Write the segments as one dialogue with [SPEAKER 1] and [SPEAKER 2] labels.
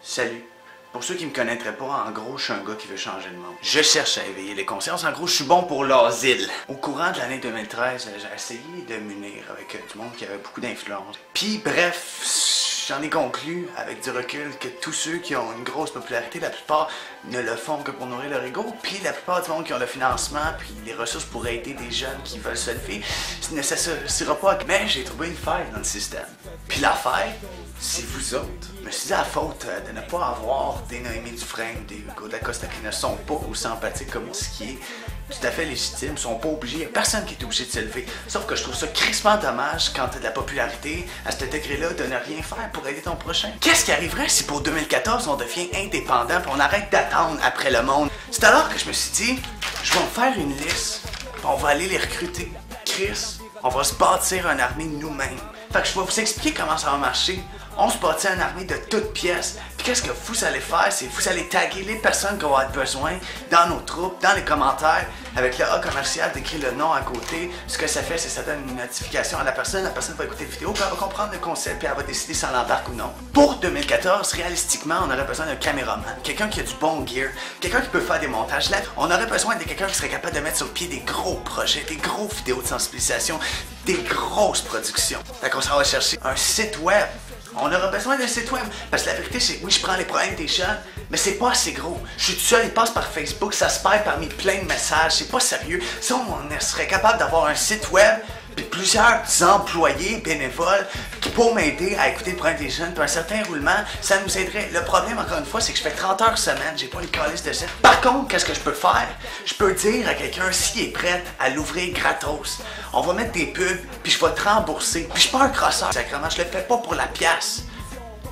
[SPEAKER 1] Salut. Pour ceux qui me connaîtraient pas, en gros, je suis un gars qui veut changer le monde. Je cherche à éveiller les consciences. En gros, je suis bon pour l'asile. Au courant de l'année 2013, j'ai essayé de m'unir avec du monde qui avait beaucoup d'influence. Puis, bref, j'en ai conclu, avec du recul, que tous ceux qui ont une grosse popularité, la plupart ne le font que pour nourrir leur ego. Puis, la plupart du monde qui ont le financement, puis les ressources pour aider des jeunes qui veulent se lever, ne s'associera pas. Mais j'ai trouvé une faille dans le système. Puis la faille, c'est vous autres. Je me suis dit à la faute de ne pas avoir des Noémie Dufresne, des Hugo Dacosta qui ne sont pas aussi empathiques comme ce qui est tout à fait légitime, ne sont pas obligés, il n'y a personne qui est obligé de se lever. Sauf que je trouve ça crissement dommage quand tu as de la popularité à ce degré-là de ne rien faire pour aider ton prochain. Qu'est-ce qui arriverait si pour 2014 on devient indépendant et on arrête d'attendre après le monde? C'est alors que je me suis dit, je vais me faire une liste, puis on va aller les recruter. Chris, on va se bâtir une armée nous-mêmes. Fait que je vais vous expliquer comment ça va marcher. On se bâtit une armée de toutes pièces. Puis qu'est-ce que vous allez faire? C'est vous allez taguer les personnes qu'on va avoir besoin dans nos troupes, dans les commentaires, avec le A commercial, d'écrire le nom à côté. Ce que ça fait, c'est que ça donne une notification à la personne va écouter la vidéo, puis elle va comprendre le concept, puis elle va décider si elle embarque ou non. Pour 2014, réalistiquement, on aurait besoin d'un caméraman, quelqu'un qui a du bon gear, quelqu'un qui peut faire des montages là. On aurait besoin de quelqu'un qui serait capable de mettre sur pied des gros projets, des gros vidéos de sensibilisation, des grosses productions. Fait qu'on s'en va chercher un site web. On aura besoin d'un site web. Parce que la vérité, c'est que oui, je prends les problèmes des jeunes, mais c'est pas assez gros. Je suis tout seul, ils passent par Facebook, ça se perd parmi plein de messages. C'est pas sérieux. Si on serait capable d'avoir un site web, puis plusieurs employés bénévoles qui pourront m'aider à écouter le problème des jeunes, puis un certain roulement, ça nous aiderait. Le problème, encore une fois, c'est que je fais 30 heures semaine, j'ai pas une calice de site. Par contre, qu'est-ce que je peux faire? Je peux dire à quelqu'un s'il est prêt à l'ouvrir gratos. On va mettre des pubs, puis je vais te rembourser. Puis je suis pas un crosseur, sacrément, je le fais pas pour la pièce.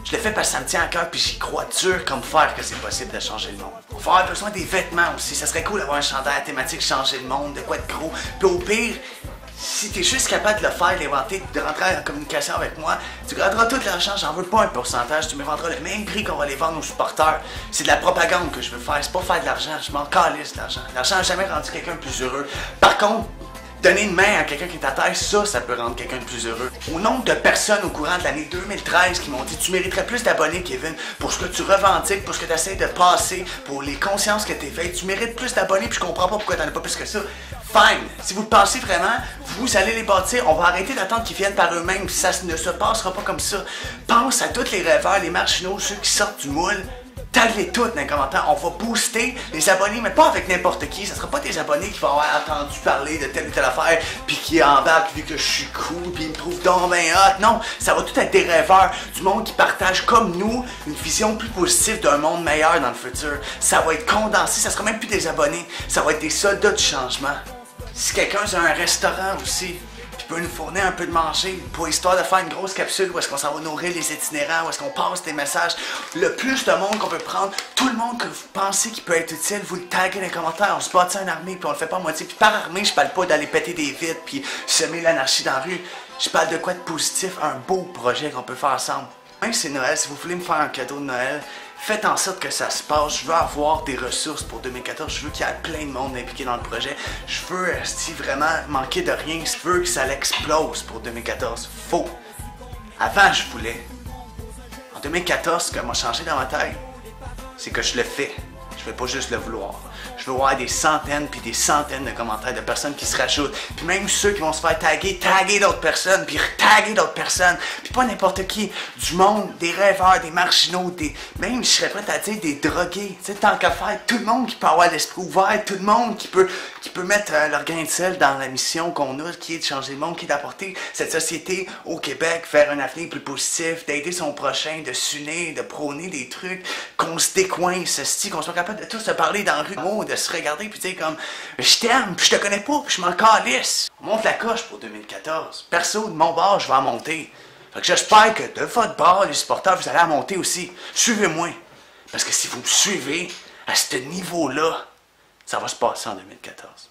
[SPEAKER 1] Je le fais parce que ça me tient à cœur, puis j'y crois dur comme fer que c'est possible de changer le monde. On va avoir besoin des vêtements aussi. Ça serait cool d'avoir un chandail à thématique changer le monde, de quoi être gros. Puis au pire, si t'es juste capable de le faire, d'inventer, de rentrer en communication avec moi, tu garderas tout l'argent, j'en veux pas un pourcentage, tu me vendras le même prix qu'on va les vendre aux supporters. C'est de la propagande que je veux faire, c'est pas faire de l'argent, je m'en calisse de l'argent. L'argent n'a jamais rendu quelqu'un plus heureux. Par contre, donner une main à quelqu'un qui est à terre, ça peut rendre quelqu'un de plus heureux. Au nombre de personnes au courant de l'année 2013 qui m'ont dit tu mériterais plus d'abonnés, Kevin, pour ce que tu revendiques, pour ce que tu essaies de passer, pour les consciences que tu es faites, tu mérites plus d'abonnés, puis je comprends pas pourquoi t'en as pas plus que ça. Fine! Si vous le pensez vraiment, vous allez les bâtir. On va arrêter d'attendre qu'ils viennent par eux-mêmes. Ça ne se passera pas comme ça. Pense à tous les rêveurs, les marginaux, ceux qui sortent du moule. Tag-les toutes dans les commentaires. On va booster les abonnés, mais pas avec n'importe qui. Ça sera pas des abonnés qui vont avoir entendu parler de telle ou telle affaire, puis qui embarquent vu que je suis cool, puis ils me trouvent donc ben hot. Non, ça va tout être des rêveurs, du monde qui partage comme nous une vision plus positive d'un monde meilleur dans le futur. Ça va être condensé, ça sera même plus des abonnés, ça va être des soldats du changement. Si quelqu'un a un restaurant aussi, puis peut nous fournir un peu de manger, pour histoire de faire une grosse capsule où est-ce qu'on s'en va nourrir les itinérants, où est-ce qu'on passe des messages, le plus de monde qu'on peut prendre, tout le monde que vous pensez qui peut être utile, vous le taguez dans les commentaires, on se bâtit une armée, puis on le fait pas à moitié. Puis par armée, je parle pas d'aller péter des vitres, puis semer l'anarchie dans la rue. Je parle de quoi de positif, un beau projet qu'on peut faire ensemble. Même si c'est Noël, si vous voulez me faire un cadeau de Noël, faites en sorte que ça se passe. Je veux avoir des ressources pour 2014. Je veux qu'il y ait plein de monde impliqué dans le projet. Je veux, vraiment manquer de rien. Je veux que ça l'explose pour 2014. Faux. Avant, je voulais. En 2014, ce qui m'a changé dans ma tête, c'est que je le fais. Je vais pas juste le vouloir. Je veux voir des centaines puis des centaines de commentaires de personnes qui se rajoutent. Puis même ceux qui vont se faire taguer d'autres personnes, puis taguer d'autres personnes. Puis pas n'importe qui. Du monde, des rêveurs, des marginaux, même je serais prêt à dire des drogués. Tu sais, tant qu'à faire, tout le monde qui peut avoir l'esprit ouvert, tout le monde qui peut mettre leur grain de sel dans la mission qu'on a, qui est de changer le monde, qui est d'apporter cette société au Québec vers un avenir plus positif, d'aider son prochain, de s'unir, de prôner des trucs, qu'on se décoince, qu'on soit capable de tous se parler dans la rue, de se regarder puis dire comme je t'aime, puis je te connais pas, puis je m'en calisse. On monte la coche pour 2014. Perso, de mon bord, je vais en monter. Fait que j'espère que de votre bord, les supporters, vous allez en monter aussi. Suivez-moi. Parce que si vous me suivez à ce niveau-là, ça va se passer en 2014.